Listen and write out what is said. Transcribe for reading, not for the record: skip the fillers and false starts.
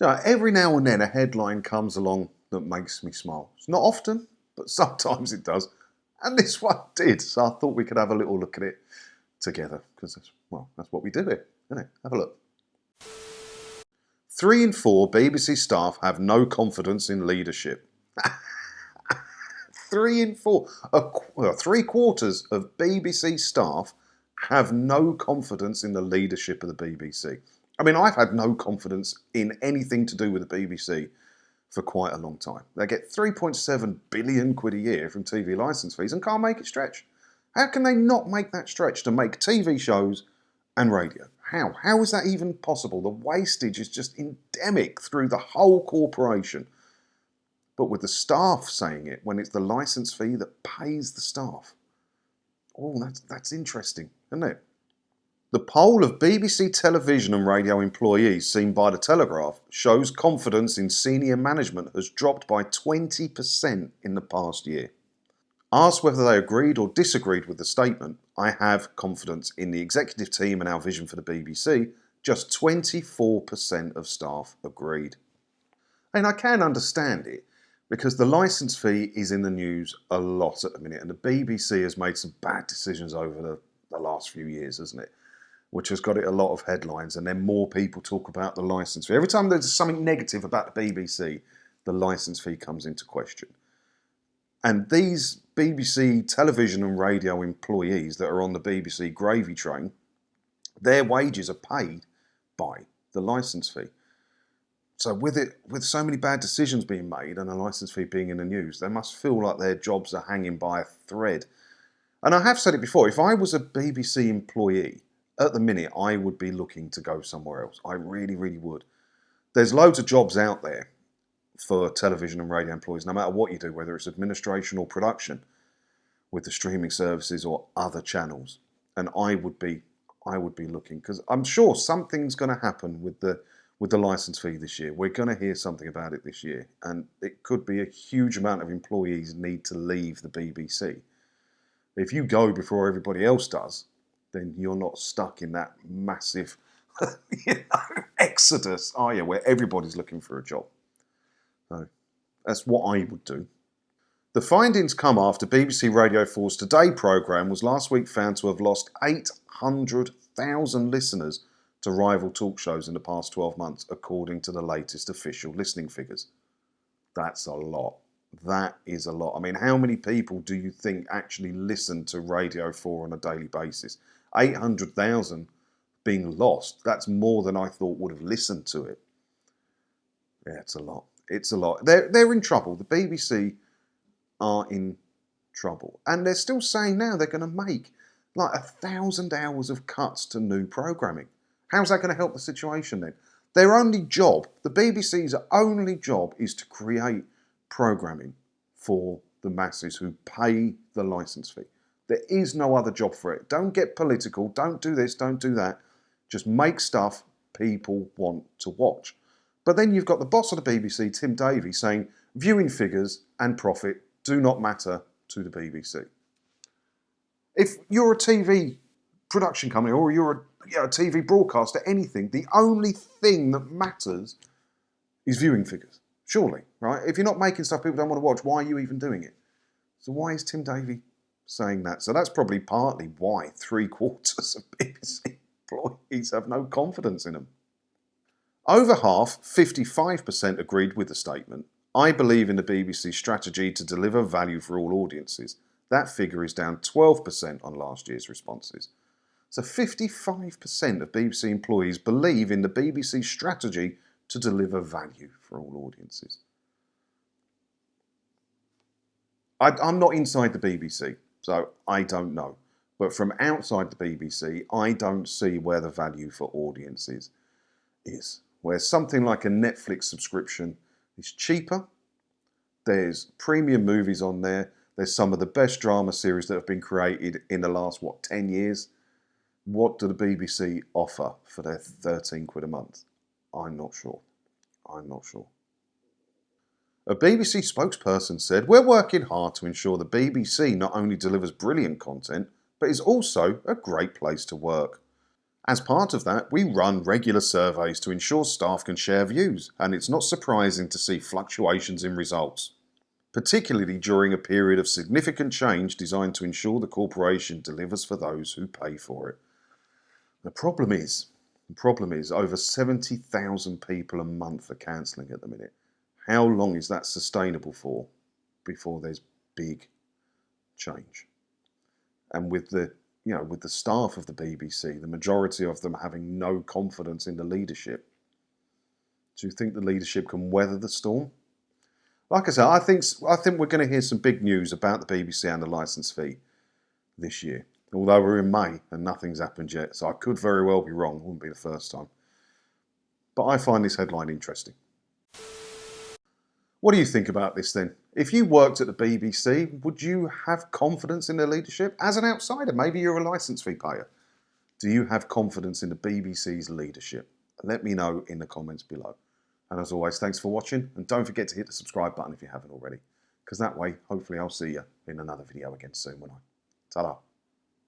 Every now and then a headline comes along that makes me smile. It's not often, but sometimes it does. And this one did, so I thought we could have a little look at it together, because that's what we do here, isn't it? Have a look. 3 in 4 BBC staff have no confidence in leadership. 3 in 4, three quarters of BBC staff have no confidence in the leadership of the BBC. I mean, I've had no confidence in anything to do with the BBC for quite a long time. They get 3.7 billion quid a year from TV licence fees and can't make it stretch. How can they not make that stretch to make TV shows and radio? How? How is that even possible? The wastage is just endemic through the whole corporation. But with the staff saying it, when it's the licence fee that pays the staff. Oh, that's interesting, isn't it? The poll of BBC television and radio employees seen by The Telegraph shows confidence in senior management has dropped by 20% in the past year. Asked whether they agreed or disagreed with the statement, I have confidence in the executive team and our vision for the BBC, just 24% of staff agreed. And I can understand it, because the licence fee is in the news a lot at the minute, and the BBC has made some bad decisions over the last few years, hasn't it? Which has got it a lot of headlines, and then more people talk about the licence fee. Every time there's something negative about the BBC, the licence fee comes into question. And these BBC television and radio employees that are on the BBC gravy train, their wages are paid by the licence fee. So with so many bad decisions being made and a licence fee being in the news, they must feel like their jobs are hanging by a thread. And I have said it before, if I was a BBC employee, at the minute I would be looking to go somewhere else. I really, really would. There's loads of jobs out there for television and radio employees, no matter what you do, whether it's administration or production, with the streaming services or other channels. And I would be looking, because I'm sure something's going to happen with the licence fee this year. We're going to hear something about it this year, and it could be a huge amount of employees need to leave the BBC. If you go before everybody else does, then you're not stuck in that massive exodus, are you, where everybody's looking for a job. So that's what I would do. The findings come after BBC Radio 4's Today programme was last week found to have lost 800,000 listeners to rival talk shows in the past 12 months, according to the latest official listening figures. That's a lot. That is a lot. I mean, how many people do you think actually listen to Radio 4 on a daily basis? 800,000 being lost. That's more than I thought would have listened to it. Yeah, it's a lot. It's a lot. They're in trouble. The BBC are in trouble. And they're still saying now they're going to make like 1,000 hours of cuts to new programming. How's that going to help the situation then? Their only job, the BBC's only job, is to create programming for the masses who pay the licence fee. There is no other job for it. Don't get political. Don't do this. Don't do that. Just make stuff people want to watch. But then you've got the boss of the BBC, Tim Davie, saying viewing figures and profit do not matter to the BBC. If you're a TV production company or you're a TV broadcaster, anything, the only thing that matters is viewing figures. Surely, right? If you're not making stuff people don't want to watch, why are you even doing it? So why is Tim Davie saying that? So that's probably partly why 3/4 of BBC employees have no confidence in them. Over half, 55%, agreed with the statement. I believe in the BBC's strategy to deliver value for all audiences. That figure is down 12% on last year's responses. So 55% of BBC employees believe in the BBC's strategy to deliver value for all audiences. I'm not inside the BBC, so I don't know. But from outside the BBC, I don't see where the value for audiences is. Where something like a Netflix subscription is cheaper, there's premium movies on there, there's some of the best drama series that have been created in the last, 10 years? What do the BBC offer for their 13 quid a month? I'm not sure. A BBC spokesperson said, "We're working hard to ensure the BBC not only delivers brilliant content, but is also a great place to work." As part of that, we run regular surveys to ensure staff can share views, and it's not surprising to see fluctuations in results, particularly during a period of significant change designed to ensure the corporation delivers for those who pay for it. The problem is over 70,000 people a month are cancelling at the minute. How long is that sustainable for before there's big change? And with the staff of the BBC, the majority of them having no confidence in the leadership, do you think the leadership can weather the storm? Like I said, I think we're going to hear some big news about the BBC and the licence fee this year. Although we're in May and nothing's happened yet, so I could very well be wrong. It wouldn't be the first time. But I find this headline interesting. What do you think about this then? If you worked at the BBC, would you have confidence in their leadership? As an outsider, maybe you're a licence fee payer. Do you have confidence in the BBC's leadership? Let me know in the comments below. And as always, thanks for watching. And don't forget to hit the subscribe button if you haven't already. Because that way, hopefully I'll see you in another video again soon, won't I? Ta-da.